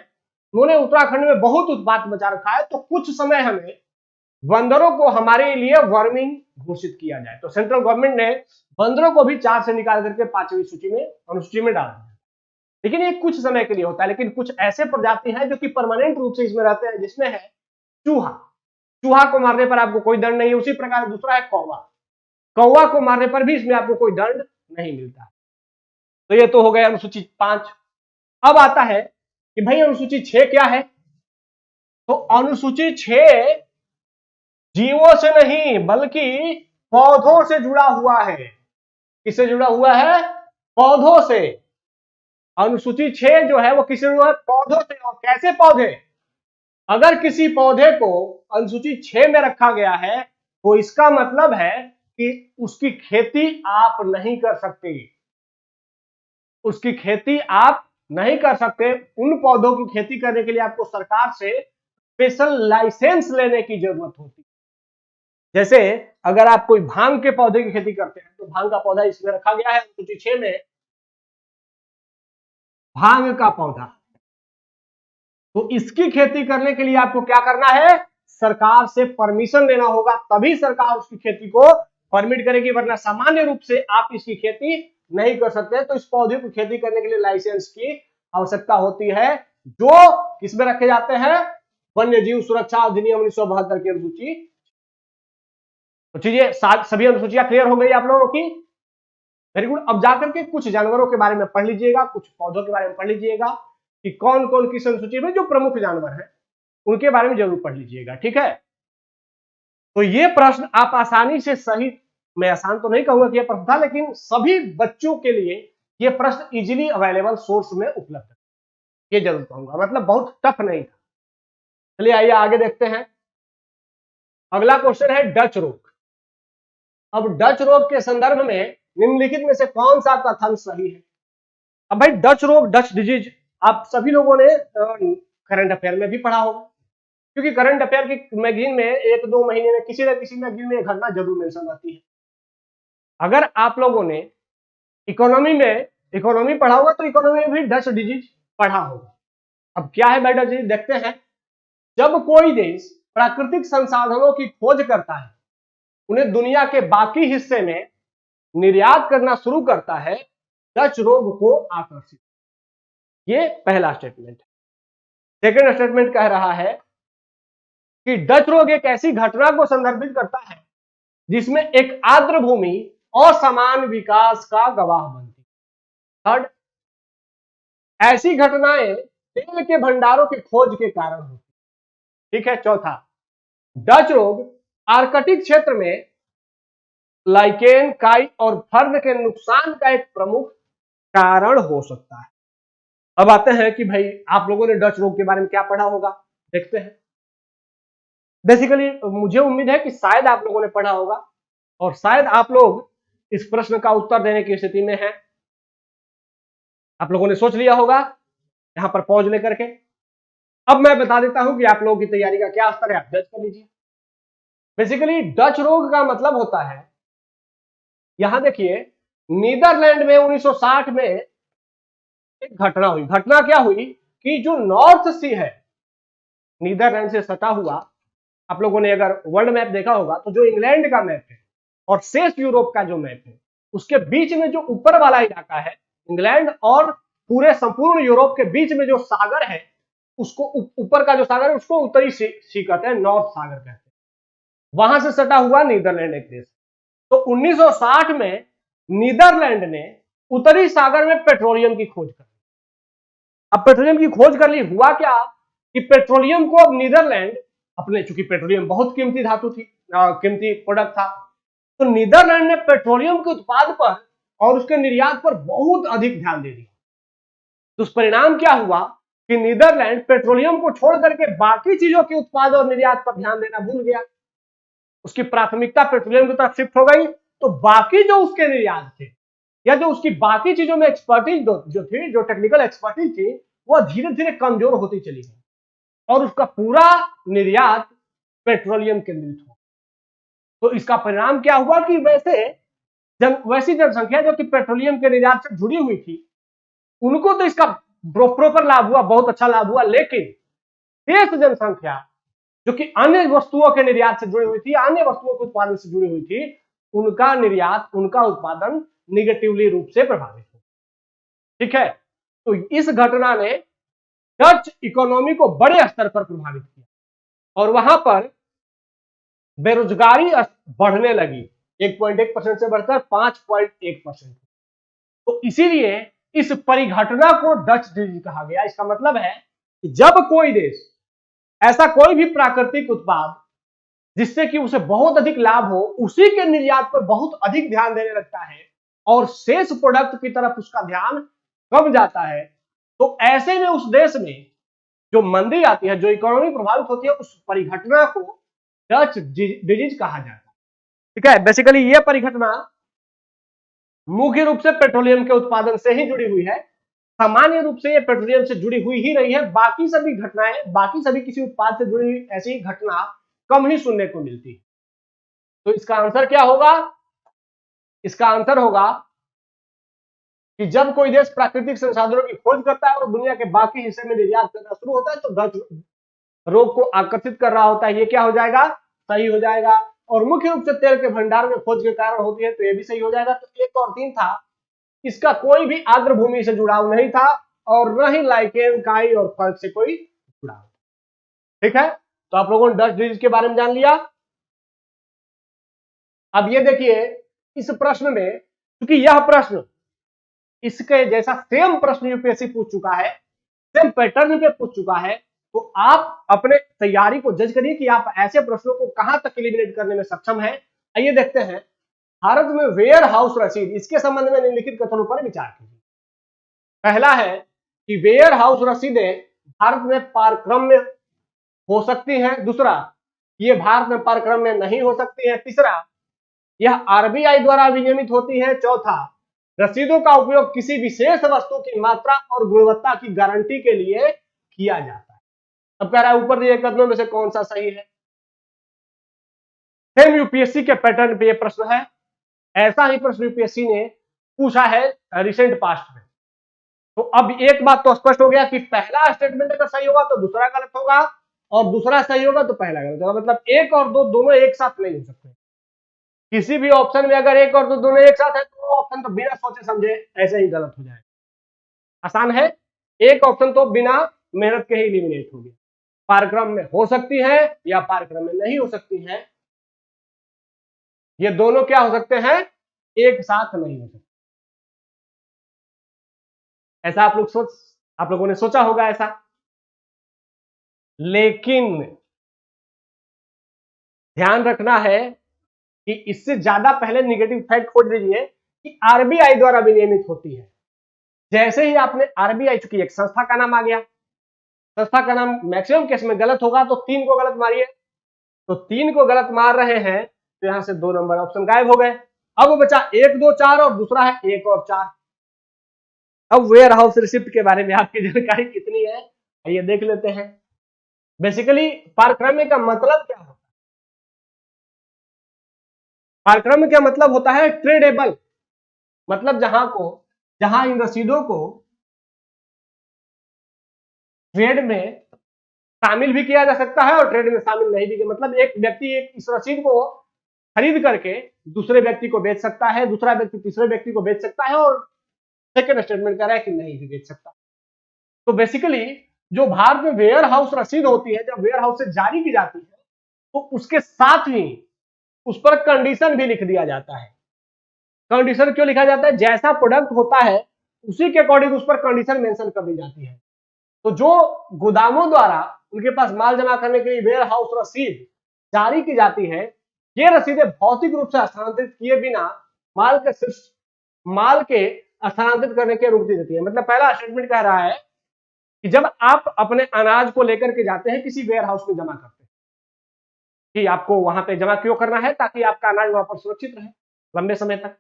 उन्होंने उत्तराखंड में बहुत उत्पात मचा रखा है, तो कुछ समय हमें बंदरों को हमारे लिए वर्मिंग घोषित किया जाए। तो सेंट्रल गवर्नमेंट ने बंदरों को भी 4 से निकाल करके 5वीं अनुसूची में डाल दिया। लेकिन ये कुछ समय के लिए होता है। लेकिन कुछ ऐसे प्रजाति हैं जो कि परमानेंट रूप से इसमें रहते हैं, जिसमें है चूहा को मारने पर आपको कोई दंड नहीं है। उसी प्रकार दूसरा है कौवा को मारने पर भी इसमें आपको कोई दंड नहीं मिलता। तो ये तो हो गया अनुसूची 5। अब आता है कि भाई अनुसूची 6 क्या है। तो अनुसूची 6 जीवों से नहीं बल्कि पौधों से जुड़ा हुआ है। किससे जुड़ा हुआ है? पौधों से। अनुसूची 6 जो है वो किससे जुड़ा है? पौधों से। और कैसे पौधे? अगर किसी पौधे को अनुसूची 6 में रखा गया है तो इसका मतलब है कि उसकी खेती आप नहीं कर सकते, उसकी खेती आप नहीं कर सकते। उन पौधों की खेती करने के लिए आपको सरकार से स्पेशल लाइसेंस लेने की जरूरत होती है। जैसे अगर आप कोई भांग के पौधे की खेती करते हैं तो भांग का पौधा इसमें रखा गया है अनुसूची 6 में, भांग का पौधा। तो इसकी खेती करने के लिए आपको क्या करना है? सरकार से परमिशन लेना होगा, तभी सरकार उसकी खेती को परमिट करेगी, वरना सामान्य रूप से आप इसकी खेती नहीं कर सकते। तो इस पौधे की खेती करने के लिए लाइसेंस की आवश्यकता होती है, जो किसमें रखे जाते हैं? वन्य जीव सुरक्षा अधिनियम 1972 की अनुसूची। तो चलिए सभी अनुसूचियां क्लियर हो गई आप लोगों की? Very good. अब जाकर के कुछ जानवरों के बारे में पढ़ लीजिएगा, कुछ पौधों के बारे में पढ़ लीजिएगा कि कौन कौन किस अनुसूची में जो प्रमुख जानवर हैं उनके बारे में जरूर पढ़ लीजिएगा, ठीक है? तो ये प्रश्न आप आसानी से सही, मैं आसान तो नहीं कहूंगा कि यह प्रश्न था, लेकिन सभी बच्चों के लिए ये प्रश्न इजीली अवेलेबल सोर्स में उपलब्ध है, ये जरूर कहूंगा, मतलब बहुत टफ नहीं था। चलिए आइए आगे देखते हैं। अगला क्वेश्चन है डच रोग। अब डच रोग के संदर्भ में निम्नलिखित में से कौन सा कथन सही है? अब भाई डच रोग, डच डिजीज, आप सभी लोगों ने करंट अफेयर में भी पढ़ा होगा, क्योंकि करंट अफेयर की मैगजीन में 1-2 महीने में किसी न किसी मैगजीन में घटना जरूर मेंशन रहती है। अगर आप लोगों ने इकोनॉमी पढ़ा होगा तो इकोनॉमी में भी डच डिजीज पढ़ा होगा। अब क्या है भाई डच डिजीज, देखते हैं। जब कोई देश प्राकृतिक संसाधनों की खोज करता है, उन्हें दुनिया के बाकी हिस्से में निर्यात करना शुरू करता है, डच रोग को आकर्षित। ये पहला स्टेटमेंट है। सेकंड स्टेटमेंट कह रहा है कि डच रोग एक ऐसी घटना को संदर्भित करता है जिसमें एक आर्द्र भूमि असमान विकास का गवाह बनती है। थर्ड, ऐसी घटनाएं तेल के भंडारों की खोज के कारण होती है। ठीक है। चौथा, डच रोग आर्कटिक क्षेत्र में लाइकेन, काई और फर्न के नुकसान का एक प्रमुख कारण हो सकता है। अब आते हैं कि भाई आप लोगों ने डच रोग के बारे में क्या पढ़ा होगा, देखते हैं। बेसिकली मुझे उम्मीद है कि शायद आप लोगों ने पढ़ा होगा और शायद आप लोग इस प्रश्न का उत्तर देने की स्थिति में हैं। आप लोगों ने सोच लिया होगा यहां पर पॉज लेकर के। अब मैं बता देता हूं कि आप लोगों की तैयारी का क्या स्तर है, आप जज कर लीजिए। बेसिकली डच रोग का मतलब होता है, यहां देखिए, नीदरलैंड में 1960 में एक घटना हुई। घटना क्या हुई कि जो नॉर्थ सी है, नीदरलैंड से सटा हुआ, आप लोगों ने अगर वर्ल्ड मैप देखा होगा तो जो इंग्लैंड का मैप है और शेष यूरोप का जो मैप है, उसके बीच में जो ऊपर वाला इलाका है, इंग्लैंड और पूरे संपूर्ण यूरोप के बीच में जो सागर है, उसको ऊपर का जो सागर है उसको उत्तरी सी कहते हैं, नॉर्थ सागर कहते हैं। वहां से सटा हुआ नीदरलैंड एक देश। तो 1960 में नीदरलैंड ने उत्तरी सागर में पेट्रोलियम की खोज कर ली। अब पेट्रोलियम की खोज कर ली, हुआ क्या कि पेट्रोलियम को अब नीदरलैंड अपने, चूंकि पेट्रोलियम बहुत कीमती धातु थी, कीमती प्रोडक्ट था, तो नीदरलैंड ने पेट्रोलियम के उत्पाद पर और उसके निर्यात पर बहुत अधिक ध्यान दे दिया। दुष्परिणाम क्या हुआ कि नीदरलैंड पेट्रोलियम को छोड़ करके बाकी चीजों के उत्पाद और निर्यात पर ध्यान देना भूल गया। उसकी प्राथमिकता पेट्रोलियम की तरफ शिफ्ट हो गई, तो बाकी जो उसके निर्यात थे या जो उसकी बाकी चीजों में एक्सपर्टीज जो थी, जो टेक्निकल एक्सपर्टीज थी, वह धीरे धीरे कमजोर होती चली गई और उसका पूरा निर्यात पेट्रोलियम केंद्रित हुआ। तो इसका परिणाम क्या हुआ कि वैसी जनसंख्या जो कि पेट्रोलियम के निर्यात से जुड़ी हुई थी, उनको तो इसका प्रॉपर लाभ हुआ, बहुत अच्छा लाभ हुआ, लेकिन शेष जनसंख्या जो कि अन्य वस्तुओं के निर्यात से जुड़ी हुई थी, अन्य वस्तुओं के उत्पादन से जुड़ी हुई थी, उनका निर्यात, उनका उत्पादन निगेटिवली रूप से प्रभावित हुआ। ठीक है। तो इस घटना ने डच इकोनॉमी को बड़े स्तर पर प्रभावित किया और वहां पर बेरोजगारी बढ़ने लगी, 1.1% से बढ़कर 5.1%। तो इसीलिए इस परिघटना को डच डिजीज कहा गया। इसका मतलब है कि जब कोई देश ऐसा कोई भी प्राकृतिक उत्पाद जिससे कि उसे बहुत अधिक लाभ हो, उसी के निर्यात पर बहुत अधिक ध्यान देने लगता है और शेष प्रोडक्ट की तरफ उसका ध्यान कम जाता है, तो ऐसे में उस देश में जो मंदी आती है, जो इकोनॉमी प्रभावित होती है, उस परिघटना को डच डिजीज कहा जाता है। ठीक है। बेसिकली यह परिघटना मुख्य रूप से पेट्रोलियम के उत्पादन से ही जुड़ी हुई है। सामान्य रूप से ये पेट्रोलियम से जुड़ी हुई ही रही है। बाकी सभी घटनाएं, बाकी सभी किसी उत्पाद से जुड़ी हुई ऐसी घटना कम ही सुनने को मिलती है। तो इसका आंसर क्या होगा? इसका आंसर होगा कि जब कोई देश प्राकृतिक संसाधनों की खोज करता है और दुनिया के बाकी हिस्से में निर्यात करना शुरू होता है, तो डच रोग को आकर्षित कर रहा होता है। ये क्या हो जाएगा? सही हो जाएगा। और मुख्य रूप से तेल के भंडार में खोज के कारण होती है, तो ये भी सही हो जाएगा। तो 1 और 3 था, इसका कोई भी आर्द्र भूमि से जुड़ाव नहीं था और न ही लाइकेन, काई और फर्क से कोई जुड़ाव। ठीक है। तो आप लोगों ने डच डिजीज के बारे में जान लिया। अब ये देखिए, इस प्रश्न में, क्योंकि यह प्रश्न इसके जैसा सेम प्रश्न यूपीएससी पूछ चुका है, सेम पैटर्न पे पूछ चुका है, तो आप अपने तैयारी को जज करिए कि आप ऐसे प्रश्नों को कहां तक एलिमिनेट करने में सक्षम हैं। आइए देखते हैं। भारत में वेयर हाउस रसीद, इसके संबंध में निम्नलिखित कथनों पर विचार कीजिए। पहला है कि वेयर हाउस रसीदें भारत में पारक्रम में हो सकती हैं। दूसरा, ये भारत में पारक्रम में नहीं हो सकती है। तीसरा, यह आरबीआई द्वारा विनियमित होती है। चौथा, रसीदों का उपयोग किसी विशेष वस्तु की मात्रा और गुणवत्ता की गारंटी के लिए किया जाता है। अब कह रहा है ऊपर दिए कथनों में से कौन सा सही है। सेम यूपीएससी के पैटर्न पे ये प्रश्न है। ऐसा ही प्रश्न यूपीएससी ने पूछा है रिसेंट पास्ट में। तो अब एक बात तो स्पष्ट हो गया कि पहला स्टेटमेंट अगर सही होगा तो दूसरा गलत होगा, और दूसरा सही होगा तो पहला गलत होगा। मतलब एक और दो दोनों एक साथ नहीं हो सकते। किसी भी ऑप्शन में अगर एक और दो दोनों एक साथ है तो वो ऑप्शन तो बिना सोचे समझे ऐसे ही गलत हो जाएगा। आसान है, एक ऑप्शन तो बिना मेहनत के ही एलिमिनेट हो गया। पारक्रम में हो सकती है या पारक्रम में नहीं हो सकती है, ये दोनों क्या हो सकते हैं, एक साथ नहीं हो सकते। ऐसा आप लोगों ने सोचा होगा ऐसा। लेकिन ध्यान रखना है कि इससे ज्यादा पहले निगेटिव फैक्ट खोज लीजिए कि आरबीआई द्वारा विनियमित होती है। जैसे ही आपने आरबीआई, चूंकि एक संस्था का नाम आ गया, संस्था का नाम मैक्सिमम केस में गलत होगा, तो 3 को गलत मारिए। तो 3 को गलत मार रहे हैं तो यहां से 2 नंबर ऑप्शन गायब हो गए। अब बचा 1, 2, 4 और दूसरा है 1 और 4। अब वेयर हाउस रिसिप्ट के बारे में आपकी जानकारी कितनी है आइए देख लेते हैं। बेसिकली पारक्रम्य का मतलब क्या होता है? पारक्रम्य का मतलब होता है ट्रेडेबल, मतलब जहां इन रसीदों को ट्रेड में शामिल भी किया जा सकता है और ट्रेड में शामिल नहीं भी किया। मतलब एक व्यक्ति इस रसीद को खरीद करके दूसरे व्यक्ति को बेच सकता है, दूसरा व्यक्ति तीसरे व्यक्ति को बेच सकता है, और सेकंड स्टेटमेंट कह रहा है कि नहीं भी बेच सकता। तो बेसिकली जो भारत में वेयर हाउस रसीद होती है, जब वेयर हाउस से जारी की जाती है तो उसके साथ ही उस पर कंडीशन भी लिख दिया जाता है। कंडीशन क्यों लिखा जाता है? जैसा प्रोडक्ट होता है उसी के अकॉर्डिंग उस पर कंडीशन मेंशन कर दी जाती है। तो जो गोदामों द्वारा उनके पास माल जमा करने के लिए वेयर हाउस रसीद जारी की जाती है, ये रसीदें भौतिक रूप से स्थानांतरित किए बिना माल के स्थानांतरित करने की अनुमति देती है। मतलब पहला स्टेटमेंट कह रहा है कि जब आप अपने अनाज को लेकर के जाते हैं किसी वेयर हाउस में जमा करते हैं, कि आपको वहां पे जमा क्यों करना है, ताकि आपका अनाज वहां पर सुरक्षित रहे लंबे समय तक,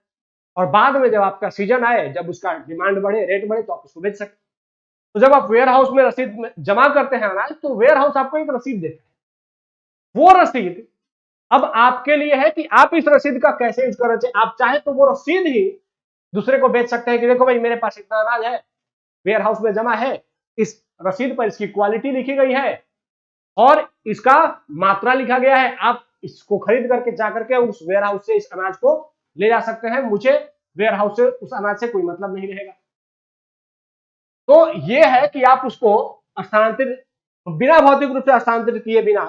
और बाद में जब आपका सीजन आए, जब उसका डिमांड बढ़े, रेट बढ़े, तो आप उसको बेच सकते। तो जब आप वेयर हाउस में रसीद में जमा करते हैं अनाज, तो वेयर हाउस आपको एक रसीद देता है। वो रसीद अब आपके लिए है कि आप इस रसीद का कैसे यूज करना चाहिए। आप चाहे तो वो रसीद ही दूसरे को बेच सकते हैं कि देखो भाई मेरे पास इतना अनाज है, वेयर हाउस में जमा है, इस रसीद पर इसकी क्वालिटी लिखी गई है और इसका मात्रा लिखा गया है, आप इसको खरीद करके जाकर के उस वेयर हाउस से इस अनाज को ले जा सकते हैं, मुझे वेयर हाउस से उस अनाज से कोई मतलब नहीं रहेगा। तो ये है कि आप उसको स्थानांतरित बिना भौतिक रूप से स्थानांतरित किए बिना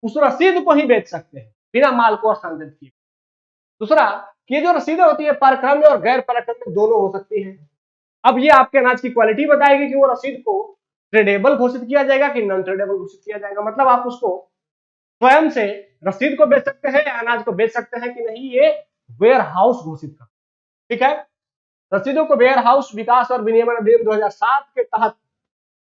उस रसीद को ही बेच सकते हैं, बिना माल को स्थानांतरित किए। दूसरा, ये जो रसीदें होती है पारक्रम्य और गैर पारक्रम्य दोनों हो सकती हैं। अब ये आपके अनाज की क्वालिटी बताएगी कि वो रसीद को ट्रेडेबल घोषित किया जाएगा कि नॉन ट्रेडेबल घोषित किया जाएगा। मतलब आप उसको स्वयं से रसीद को बेच सकते हैं या अनाज को बेच सकते हैं कि नहीं, ये वेयर हाउस घोषित कर। ठीक है, रसीदों को वेयर हाउस विकास और विनियमन अधिनियम 2007 के तहत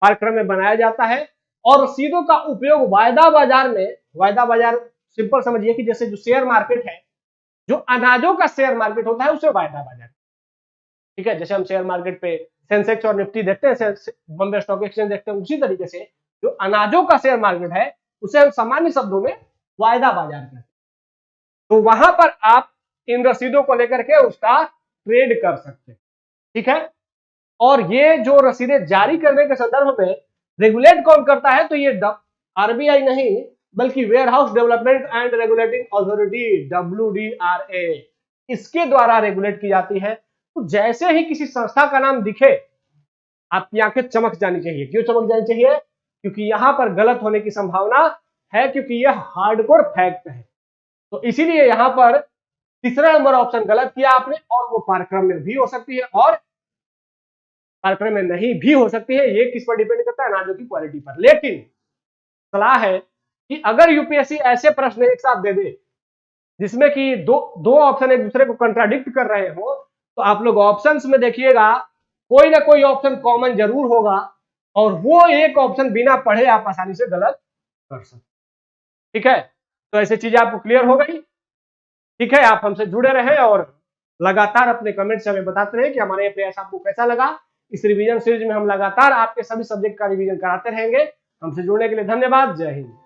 पारक्रम में बनाया जाता है, और रसीदों का उपयोग वायदा बाजार में, वायदा बाजार सिंपल समझिए कि जैसे जो शेयर मार्केट है, जो अनाजों का शेयर मार्केट होता है उसे वायदा बाजार, ठीक है, जैसे हम शेयर मार्केट पे सेंसेक्स और निफ्टी देखते हैं, बॉम्बे स्टॉक एक्सचेंज देखते हैं, उसी तरीके से जो अनाजों का शेयर मार्केट है उसे हम सामान्य शब्दों में वायदा बाजार कहते हैं। तो वहां पर आप इन रसीदों को लेकर के उसका ट्रेड कर सकते हैं। ठीक है, और ये जो रसीदें जारी करने के संदर्भ में रेगुलेट कौन करता है, तो ये आरबीआई नहीं बल्कि warehouse development and regulating authority, WDRA, इसके द्वारा रेगुलेट की जाती है। तो जैसे ही किसी संस्था का नाम दिखे आपकी आंखें चमक जानी चाहिए। क्यों चमक जानी चाहिए? क्योंकि यहां पर गलत होने की संभावना है, क्योंकि यह हार्डकोर फैक्ट है। तो इसीलिए यहां पर तीसरा नंबर ऑप्शन गलत किया आपने, और वो पारक्रम में भी हो सकती है और पारक्रम में नहीं भी हो सकती है। ये किस पर डिपेंड करता है? अनाजों की क्वालिटी पर। लेकिन सलाह है कि अगर यूपीएससी ऐसे प्रश्न एक साथ दे दे जिसमें कि दो ऑप्शन एक दूसरे को कंट्राडिक्ट कर रहे हो, तो आप लोग ऑप्शंस में देखिएगा कोई ना कोई ऑप्शन कॉमन जरूर होगा और वो एक ऑप्शन बिना पढ़े आप आसानी से गलत कर सकते। ठीक है, तो ऐसी चीजें आपको क्लियर हो गई। ठीक है, आप हमसे जुड़े रहे और लगातार अपने कमेंट से हमें बताते रहे कि हमारे ये प्रयास आपको कैसा लगा। इस रिवीजन सीरीज में हम लगातार आपके सभी सब्जेक्ट का रिवीजन कराते रहेंगे। हमसे जुड़ने के लिए धन्यवाद। जय हिंद।